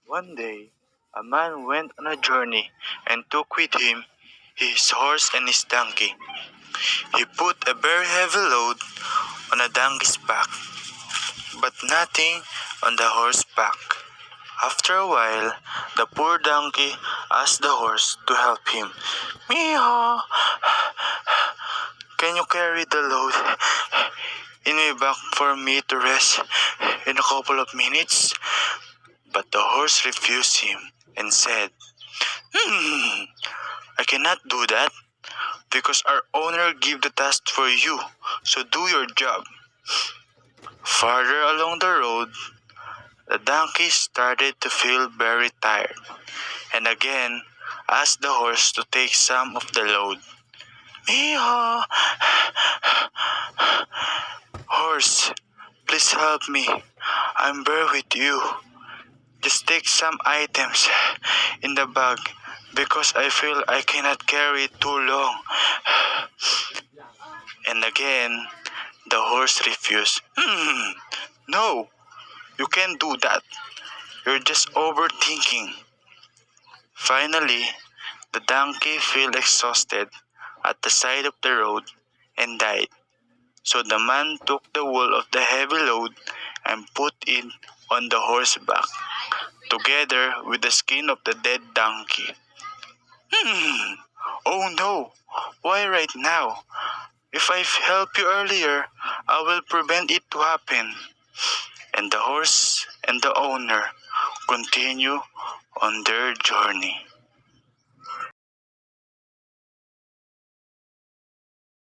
One day, a man went on a journey and took with him his horse and his donkey. He put a very heavy load on a donkey's back, but nothing on the horse's back. After a while, the poor donkey asked the horse to help him. Meow! Can you carry the load in my back for me to rest in a couple of minutes? But the horse refused him and said, I cannot do that because our owner gave the task for you, so do your job. Farther along the road, the donkey started to feel very tired and again asked the horse to take some of the load. Meow! Horse, please help me. I'm bare with you. Just take some items in the bag because I feel I cannot carry it too long. And again, the horse refused. No, you can't do that. You're just overthinking. Finally, the donkey felt exhausted at the side of the road and died. So the man took the wool of the heavy load and put it on the horse's back, together with the skin of the dead donkey. Oh no! Why right now? If I help you earlier, I will prevent it to happen. And the horse and the owner continue on their journey.